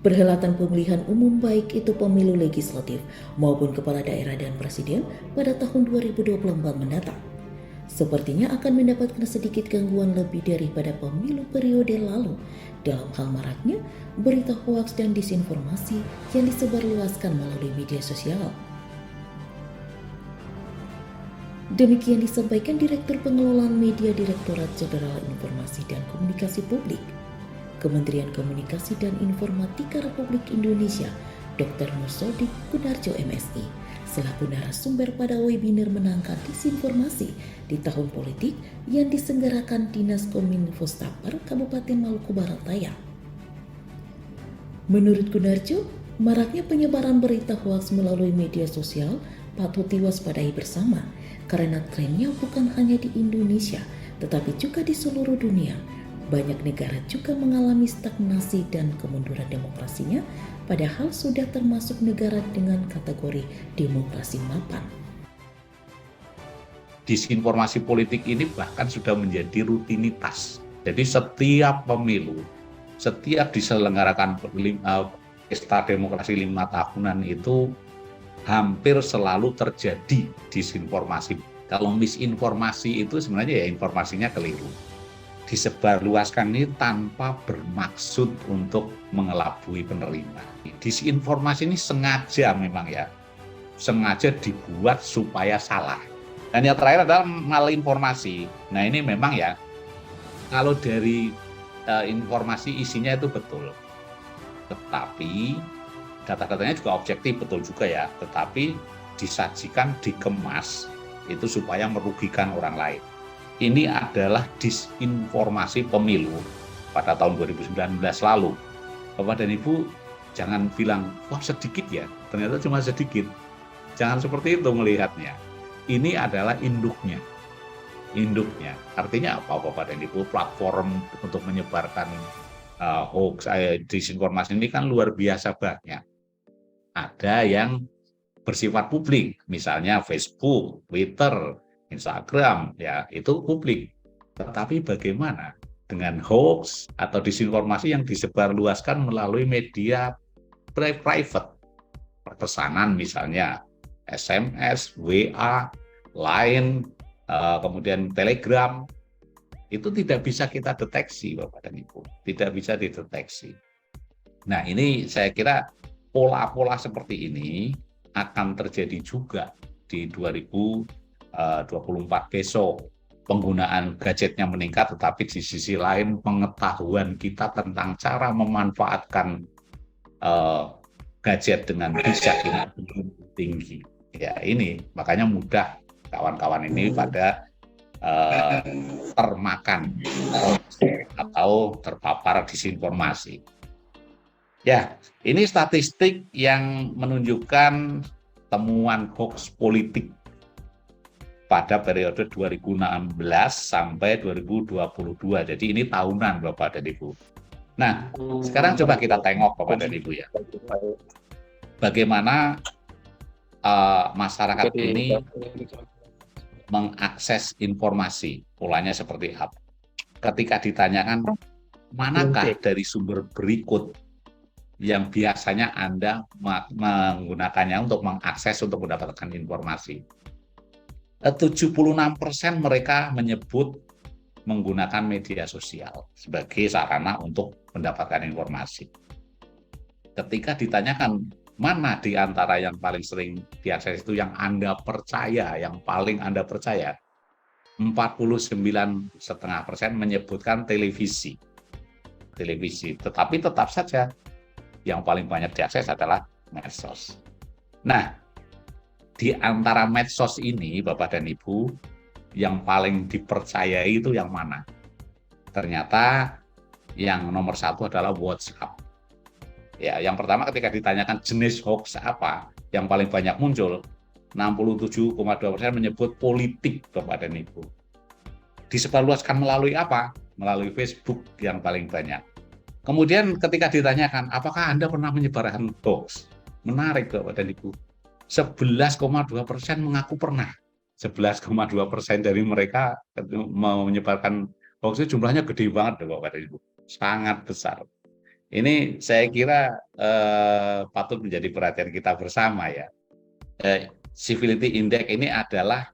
Perhelatan pemilihan umum baik itu pemilu legislatif maupun kepala daerah dan presiden pada tahun 2024 mendatang sepertinya akan mendapatkan sedikit gangguan lebih daripada pemilu periode lalu dalam hal maraknya berita hoaks dan disinformasi yang disebarluaskan melalui media sosial. Demikian disampaikan Direktur Pengelolaan Media Direktorat Jenderal Informasi dan Komunikasi Publik, Kementerian Komunikasi dan Informatika Republik Indonesia, Dr. Nursodik Gunarjo MSI, selaku narasumber pada webinar menangkal disinformasi di tahun politik yang diselenggarakan Dinas Kominfo Staper Kabupaten Maluku Barat Daya. Menurut Gunarjo, maraknya penyebaran berita hoaks melalui media sosial patut diwaspadai bersama karena trennya bukan hanya di Indonesia tetapi juga di seluruh dunia. Banyak negara juga mengalami stagnasi dan kemunduran demokrasinya, padahal sudah termasuk negara dengan kategori demokrasi mapan. Disinformasi politik ini bahkan sudah menjadi rutinitas. Jadi setiap pemilu, setiap diselenggarakan pesta demokrasi 5 tahunan itu hampir selalu terjadi disinformasi. Kalau misinformasi itu sebenarnya ya informasinya keliru. Disebarluaskan ini tanpa bermaksud untuk mengelabui penerima. Disinformasi ini sengaja memang ya, sengaja dibuat supaya salah. Dan yang terakhir adalah malinformasi. Nah ini memang ya, kalau dari informasi isinya itu betul, tetapi data-datanya juga objektif, betul juga ya, tetapi disajikan, dikemas itu supaya merugikan orang lain. Ini adalah disinformasi pemilu pada tahun 2019 lalu. Bapak dan Ibu jangan bilang, wah sedikit ya, ternyata cuma sedikit. Jangan seperti itu melihatnya. Ini adalah induknya. Induknya, artinya apa Bapak dan Ibu? Platform untuk menyebarkan hoax, disinformasi ini kan luar biasa banyak. Ada yang bersifat publik, misalnya Facebook, Twitter, Instagram, ya itu publik. Tetapi bagaimana dengan hoax atau disinformasi yang disebarluaskan melalui media private, pesanan misalnya SMS, WA, Line, kemudian Telegram, itu tidak bisa kita deteksi, Bapak dan Ibu, tidak bisa dideteksi. Nah ini saya kira pola-pola seperti ini akan terjadi juga di 2024 besok. Penggunaan gadgetnya meningkat, tetapi di sisi lain pengetahuan kita tentang cara memanfaatkan gadget dengan bijak ini belum tinggi. Ya ini makanya mudah kawan-kawan ini pada termakan atau terpapar disinformasi. Ya, ini statistik yang menunjukkan temuan hoax politik pada periode 2016 sampai 2022. Jadi ini tahunan Bapak dan Ibu. Nah, sekarang coba kita tengok Bapak dan Ibu ya. Bagaimana masyarakat ini mengakses informasi, polanya seperti apa. Ketika ditanyakan, manakah dari sumber berikut yang biasanya Anda menggunakannya untuk mengakses untuk mendapatkan informasi. 76% mereka menyebut menggunakan media sosial sebagai sarana untuk mendapatkan informasi. Ketika ditanyakan mana di antara yang paling sering diakses itu yang Anda percaya, yang paling Anda percaya, 49,5% menyebutkan televisi. Tetapi tetap saja yang paling banyak diakses adalah medsos. Nah, di antara medsos ini, Bapak dan Ibu, yang paling dipercayai itu yang mana? Ternyata yang nomor 1 adalah WhatsApp. Ya, yang pertama ketika ditanyakan jenis hoax apa, yang paling banyak muncul, 67,2% menyebut politik, Bapak dan Ibu. Disebarluaskan melalui apa? Melalui Facebook yang paling banyak. Kemudian ketika ditanyakan, apakah Anda pernah menyebarkan hoax? Menarik Bapak dan Ibu. 11,2% mengaku pernah. 11,2% dari mereka menyebarkan hoax itu jumlahnya gede banget Bapak dan Ibu. Sangat besar. Ini saya kira patut menjadi perhatian kita bersama ya. Civility Index ini adalah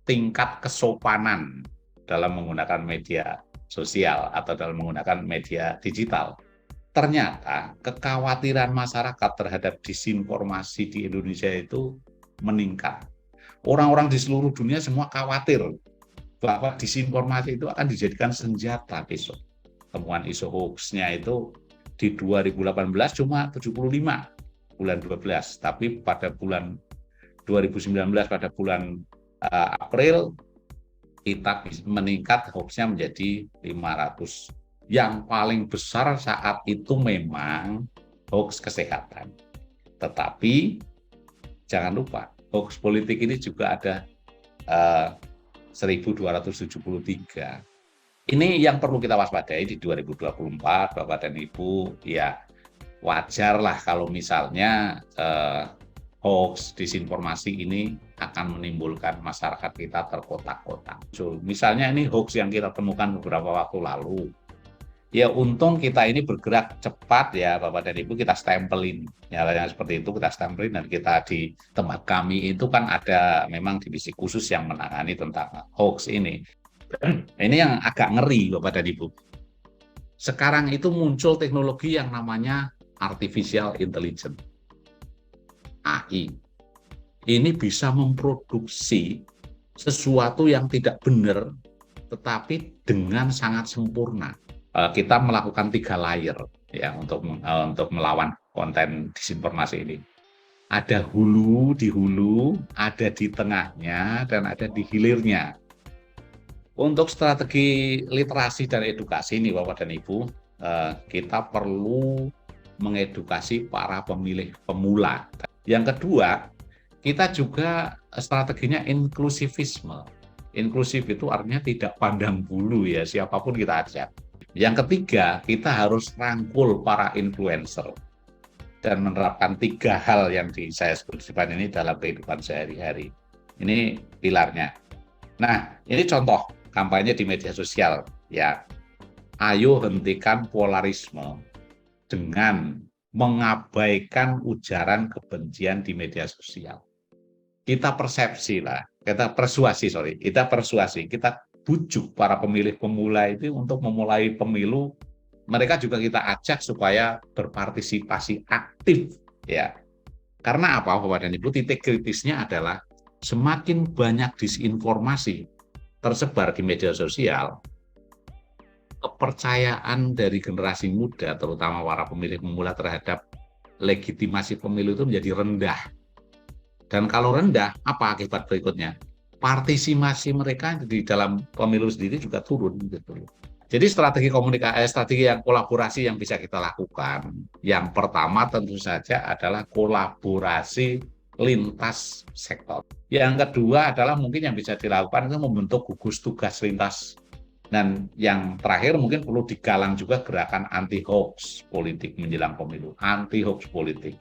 tingkat kesopanan dalam menggunakan media sosial atau dalam menggunakan media digital. Ternyata kekhawatiran masyarakat terhadap disinformasi di Indonesia itu meningkat. Orang-orang di seluruh dunia semua khawatir bahwa disinformasi itu akan dijadikan senjata besok. Temuan isu hoax-nya itu di 2018 cuma 75 bulan 12, tapi pada bulan 2019 pada bulan April kita meningkat hoax-nya menjadi 500. Yang paling besar saat itu memang hoax kesehatan. Tetapi jangan lupa hoax politik ini juga ada 1273. Ini yang perlu kita waspadai di 2024, Bapak dan Ibu. Ya, wajarlah kalau misalnya hoax, disinformasi ini akan menimbulkan masyarakat kita terkotak-kotak. So, misalnya ini hoax yang kita temukan beberapa waktu lalu. Ya untung kita ini bergerak cepat ya Bapak dan Ibu, kita stempelin. Ya yang seperti itu kita stempelin, dan kita di tempat kami itu kan ada memang divisi khusus yang menangani tentang hoax ini. Ini yang agak ngeri Bapak dan Ibu. Sekarang itu muncul teknologi yang namanya Artificial Intelligence, AI. Ini bisa memproduksi sesuatu yang tidak benar, tetapi dengan sangat sempurna. Kita melakukan 3 layer ya untuk melawan konten disinformasi ini. Ada di hulu, ada di tengahnya, dan ada di hilirnya. Untuk strategi literasi dan edukasi ini Bapak dan Ibu, kita perlu mengedukasi para pemilih pemula. Yang kedua, kita juga strateginya inklusivisme. Inklusif itu artinya tidak pandang bulu ya, siapapun kita ajak. Yang ketiga, kita harus rangkul para influencer dan menerapkan 3 hal yang saya sebutkan ini dalam kehidupan sehari-hari. Ini pilarnya. Nah, ini contoh kampanye di media sosial ya. Ayo hentikan polarisme dengan mengabaikan ujaran kebencian di media sosial. Kita persuasi, kita bujuk para pemilih pemula itu untuk memulai pemilu. Mereka juga kita ajak supaya berpartisipasi aktif ya. Karena apa Bapak dan Ibu? Titik kritisnya adalah semakin banyak disinformasi tersebar di media sosial, kepercayaan dari generasi muda terutama para pemilih pemula terhadap legitimasi pemilu itu menjadi rendah. Dan kalau rendah, apa akibat berikutnya? Partisipasi mereka di dalam pemilu sendiri juga turun gitu. Jadi strategi yang kolaborasi yang bisa kita lakukan. Yang pertama tentu saja adalah kolaborasi lintas sektor. Yang kedua adalah mungkin yang bisa dilakukan itu membentuk gugus tugas lintas. Dan yang terakhir mungkin perlu digalang juga gerakan anti hoax politik menjelang pemilu, anti hoax politik.